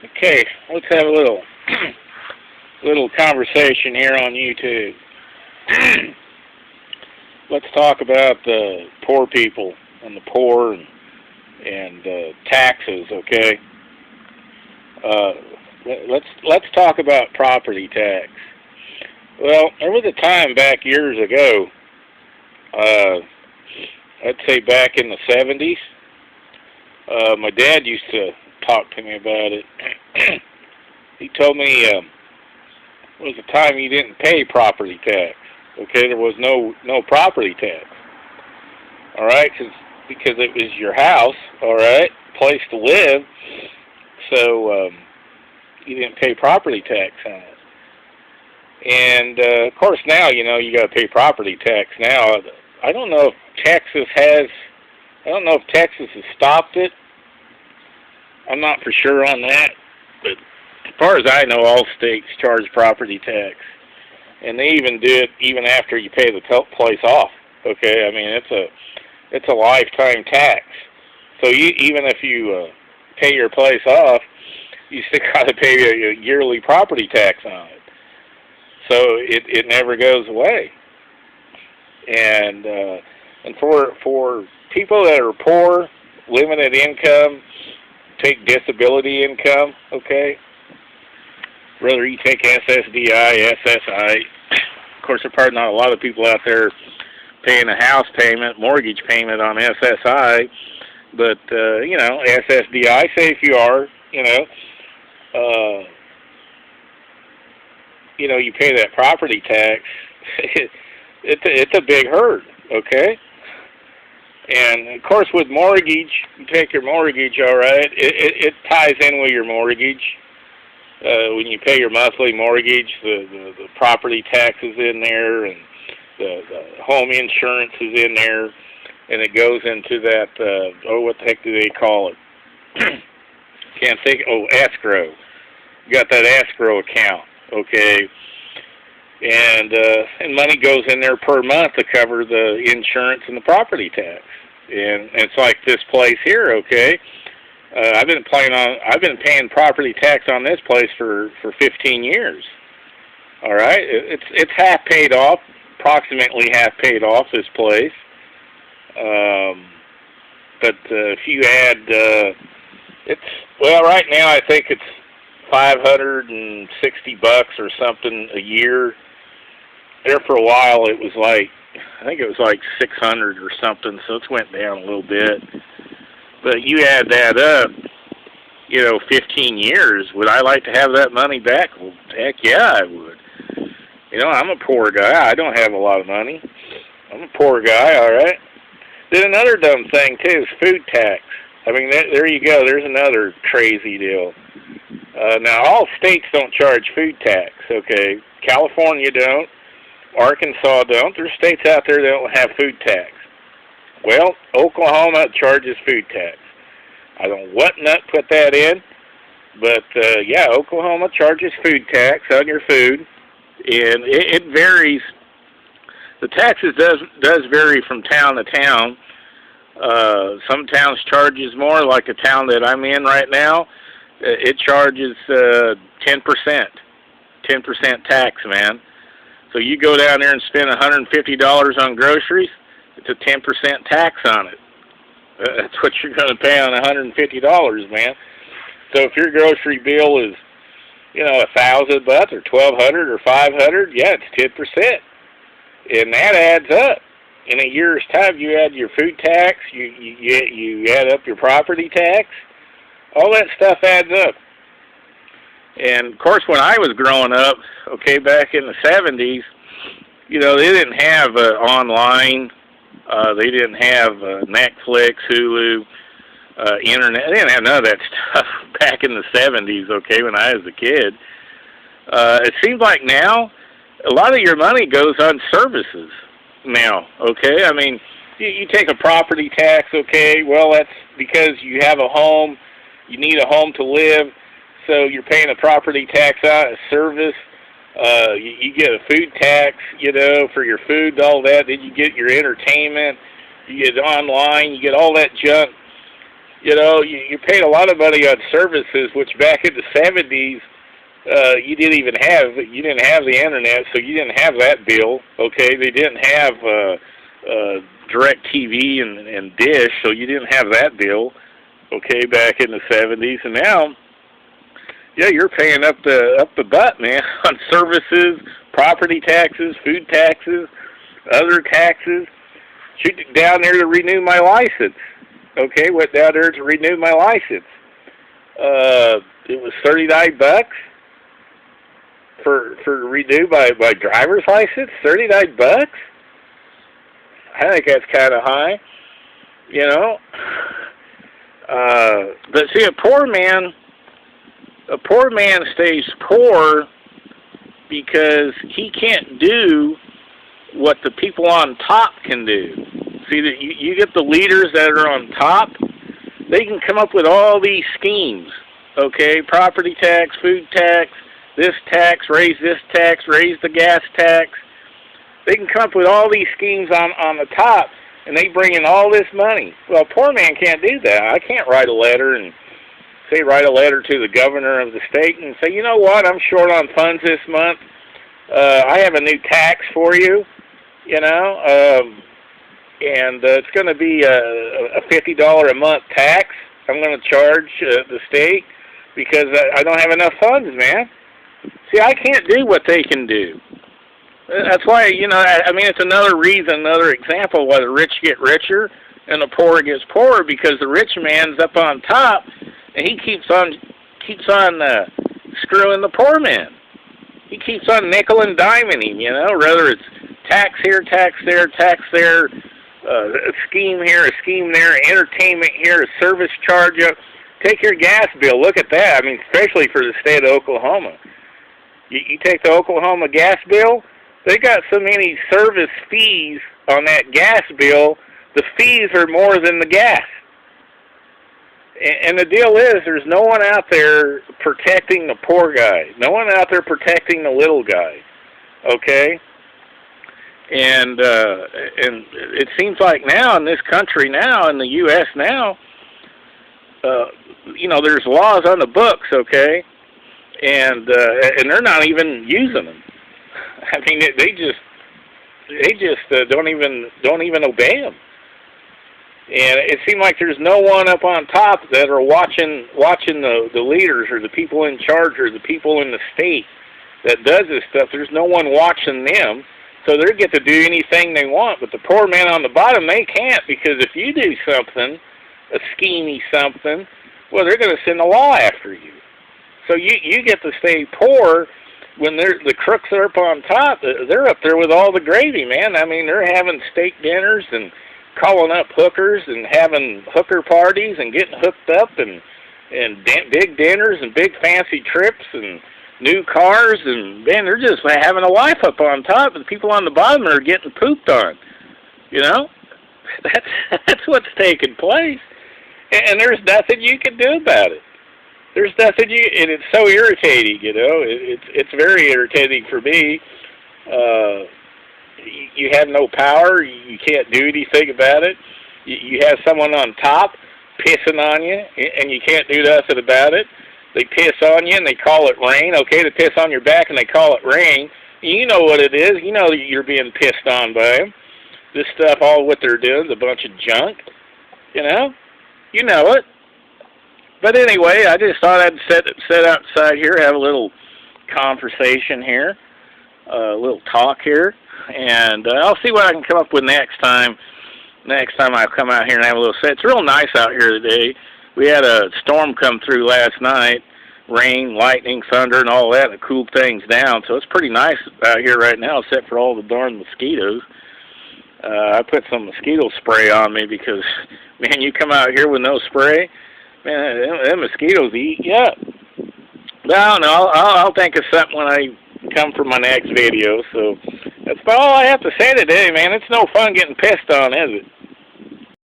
Okay, let's have a little little conversation here on YouTube. Let's talk about the poor people and the poor and taxes. Okay, uh, let's talk about property tax. Well, there was a time back years ago. Uh, I'd say back in the '70s. My dad used to talk to me about it. He told me it was a time you didn't pay property tax. Okay, there was no property tax. All right, because it was your house. All right, place to live. So you didn't pay property tax on it. And of course now you got to pay property tax now. I don't know if Texas has. I don't know if Texas has stopped it. I'm not for sure on that, but as far as I know, all states charge property tax, and they even do it even after you pay the place off. Okay, I mean it's a lifetime tax. So even if you pay your place off, you still got to pay a yearly property tax on it. So it never goes away. And for people that are poor, limited income, take disability income, okay? Whether you take SSDI, SSI, of course, there are probably not a lot of people out there paying a house payment, mortgage payment on SSI, but, SSDI, say if you are, uh, you pay that property tax, it's a big hurt, okay? And of course, with mortgage, you take your mortgage, all right. It ties in with your mortgage. When you pay your monthly mortgage, the property tax is in there, and the home insurance is in there, and it goes into that. What the heck do they call it? Can't think. Oh, escrow. You got that escrow account, okay? And money goes in there per month to cover the insurance and the property tax. And it's like this place here, okay? I've been paying property tax on this place for 15 years. All right, it's half paid off, approximately half paid off this place. But if you add, right now I think it's $560 or something a year. There for a while it was like, I think it was like 600 or something, so it's went down a little bit. But you add that up, 15 years, would I like to have that money back? Well, heck yeah, I would. I'm a poor guy. I don't have a lot of money. I'm a poor guy, all right? Then another dumb thing, too, is food tax. I mean, there you go. There's another crazy deal. Now, all states don't charge food tax, okay? California don't. Arkansas don't. There's states out there that don't have food tax. Well, Oklahoma charges food tax. I don't know what nut put that in, but Oklahoma charges food tax on your food, and it varies. The taxes does vary from town to town. Some towns charges more, like the town that I'm in right now. It charges 10%, 10% tax, man. So you go down there and spend $150 on groceries, it's a 10% tax on it. That's what you're going to pay on $150, man. So if your grocery bill is, $1,000 or $1,200 or $500, yeah, it's 10%, and that adds up. In a year's time, you add your food tax, you add up your property tax, all that stuff adds up. And of course, when I was growing up, okay, back in the '70s, they didn't have online. They didn't have Netflix, Hulu, internet. They didn't have none of that stuff back in the '70s. Okay, when I was a kid, it seems like now a lot of your money goes on services. Now, okay, I mean, you take a property tax. Okay, well that's because you have a home. You need a home to live. So you're paying a property tax on a service. You get a food tax, for your food, all that. Then you get your entertainment. You get online. You get all that junk. You know, you paid a lot of money on services, which back in the 70s, you didn't even have. You didn't have the internet, so you didn't have that bill. Okay, they didn't have direct TV and dish, so you didn't have that bill. Okay, back in the 70s, and now, yeah, you're paying up the butt, man, on services, property taxes, food taxes, other taxes. Shoot down there to renew my license. Okay, went down there to renew my license. It was $39 for renew my driver's license. $39. I think that's kind of high, you know. But see, a poor man stays poor because he can't do what the people on top can do. See, that you get the leaders that are on top, they can come up with all these schemes, okay? Property tax, food tax, this tax, raise the gas tax. They can come up with all these schemes on the top, and they bring in all this money. Well, a poor man can't do that. I can't write a letter and write a letter to the governor of the state and say, you know what, I'm short on funds this month. I have a new tax for you, you know, and it's going to be a $50 a month tax I'm going to charge the state because I don't have enough funds, man. See, I can't do what they can do. That's why, you know, I mean, it's another reason, another example why the rich get richer and the poor gets poorer, because the rich man's up on top and he keeps on screwing the poor man. He keeps on nickel and diming him, you know, whether it's tax here, tax there, a scheme here, a scheme there, entertainment here, a service charge up. Take your gas bill. Look at that. I mean, especially for the state of Oklahoma. You take the Oklahoma gas bill, they got so many service fees on that gas bill, the fees are more than the gas. And the deal is, there's no one out there protecting the poor guy. No one out there protecting the little guy. Okay? And it seems like now in this country now, in the U.S. now, you know, there's laws on the books, okay? And they're not even using them. I mean, they just don't even obey them. And it seems like there's no one up on top that are watching the leaders or the people in charge or the people in the state that does this stuff. There's no one watching them, so they get to do anything they want. But the poor man on the bottom, they can't, because if you do something, a schemey something, well, they're going to send the law after you. So you get to stay poor when the crooks are up on top. They're up there with all the gravy, man. I mean, they're having steak dinners and calling up hookers and having hooker parties and getting hooked up and big dinners and big fancy trips and new cars, and man, they're just having a life up on top, and the people on the bottom are getting pooped on. You know, that's what's taking place, and there's nothing you can do about it. There's nothing and it's so irritating. You know, it's very irritating for me. You have no power. You can't do anything about it. You have someone on top pissing on you, and you can't do nothing about it. They piss on you, and they call it rain. Okay, they piss on your back, and they call it rain. You know what it is. You know that you're being pissed on by them. This stuff, all what they're doing is a bunch of junk. You know it. But anyway, I just thought I'd sit outside here, have a little conversation here, a little talk here, and I'll see what I can come up with next time. Next time I come out here and have a little set. It's real nice out here today. We had a storm come through last night, rain, lightning, thunder, and all that, and it cooled things down. So it's pretty nice out here right now, except for all the darn mosquitoes. I put some mosquito spray on me because, man, you come out here with no spray, man, them mosquitoes eat you up. But I don't know. I'll think of something when I come for my next video. So that's about all I have to say today, man. It's no fun getting pissed on, is it?